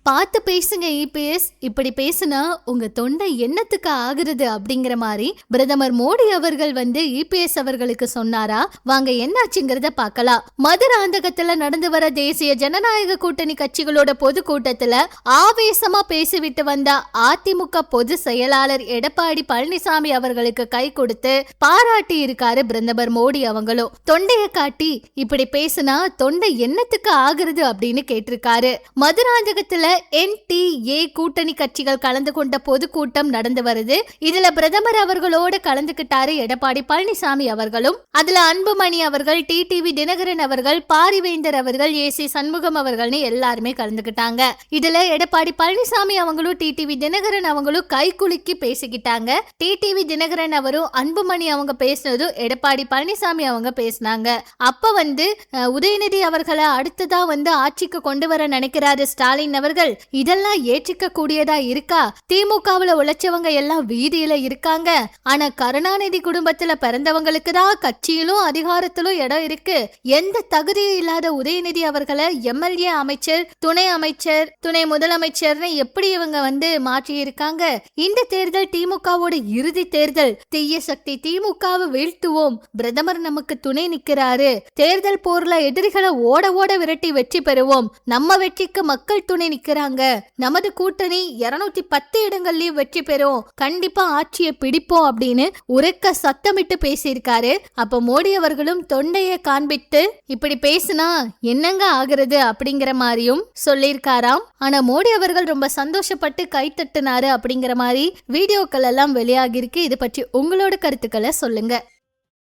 பார்த்து பேசுங்க இபிஎஸ், இப்படி பேசுனா உங்க தொண்டை என்னத்துக்கு ஆகுறது அப்படிங்கிற மாதிரி பிரதமர் மோடி அவர்கள் இபிஎஸ் அவர்களுக்கு சொன்னாரா? வாங்க என்னாச்சுங்கிறத பார்க்கலாம். மதுராந்தகத்துல நடந்து வர தேசிய ஜனநாயக கூட்டணி கட்சிகளோட பொதுக்கூட்டத்துல ஆவேசமா பேசிவிட்டு வந்த அதிமுக பொது செயலாளர் எடப்பாடி பழனிசாமி அவர்களுக்கு கை கொடுத்து பாராட்டி இருக்காரு பிரதமர் மோடி அவங்களும். தொண்டைய காட்டி இப்படி பேசுனா தொண்டை என்னத்துக்கு ஆகுறது அப்படின்னு கேட்டிருக்காரு. மதுராந்தகத்துல NTA கூட்டணி கட்சிகள் கலந்து கொண்ட பொதுக்கூட்டம் நடந்து வருது. இதுல பிரதமர் அவர்களோட கலந்துகிட்டாரு எடப்பாடி பழனிசாமி அவர்களும். அதுல அன்புமணி அவர்கள், டிடிவி தினகரன் அவர்கள், பாரிவேந்தர் அவர்கள், AC சண்முகம் அவர்கள்னு எல்லாருமே கலந்துகிட்டாங்க. இதுல எடப்பாடி பழனிசாமி அவங்களும் டிடிவி தினகரன் அவங்களும் கை குலுக்கி பேசிக்கிட்டாங்க. டிடிவி தினகரன் அவரும் அன்புமணி அவங்க பேசினதும் எடப்பாடி பழனிசாமி அவங்க பேசினாங்க. அப்ப உதயநிதி அவர்களை அடுத்ததா ஆட்சிக்கு கொண்டு வர நினைக்கிறாரு ஸ்டாலின் அவர்கள். இதெல்லாம் ஏற்றிக்க கூடியதா இருக்கா? திமுகவுல உழைச்சவங்க எல்லாம் வீதியில இருக்காங்க. ஆனா கருணாநிதி குடும்பத்துல பிறந்தவங்களுக்கு தான் கட்சியிலும் அதிகாரத்திலும் இடம் இருக்கு. எந்த தகுதியும் இல்லாத உதயநிதி அவர்களை MLA அமைச்சர், துணை அமைச்சர், துணை முதலமைச்சர்னு எப்படி இவங்க மாற்றி இருக்காங்க? இந்த தேர்தல் திமுகவோட இறுதி தேர்தல். தீய சக்தி திமுகவை வீழ்த்துவோம், பிரதமர் நமக்கு துணை நிக்கிறாரு, தேர்தல் போர்ல எதிரிகளை ஓட ஓட விரட்டி வெற்றி பெறுவோம், நம்ம வெற்றிக்கு மக்கள் துணை நிக்கிறாங்க, நமது கூட்டணி 210 இடங்கள்லயும் வெற்றி பெறும், கண்டிப்பா ஆட்சியை பிடிப்போம் அப்படின்னு உரைக்க சத்தமிட்டு பேசியிருக்காரு. அப்ப மோடி அவர்களும் தொண்டையை காண்பித்து இப்படி பேசினா என்னங்க ஆகுறது அப்படிங்கிற மாதிரியும் சொல்லியிருக்காராம். ஆனா மோடி அவர்கள் ரொம்ப சந்தோஷப்பட்டு கை தட்டுனாரு அப்படிங்கிற மாதிரி வீடியோக்கள் எல்லாம் வெளியாகிருக்கு. இது பற்றி உங்களோட கருத்துக்களை சொல்லுங்க.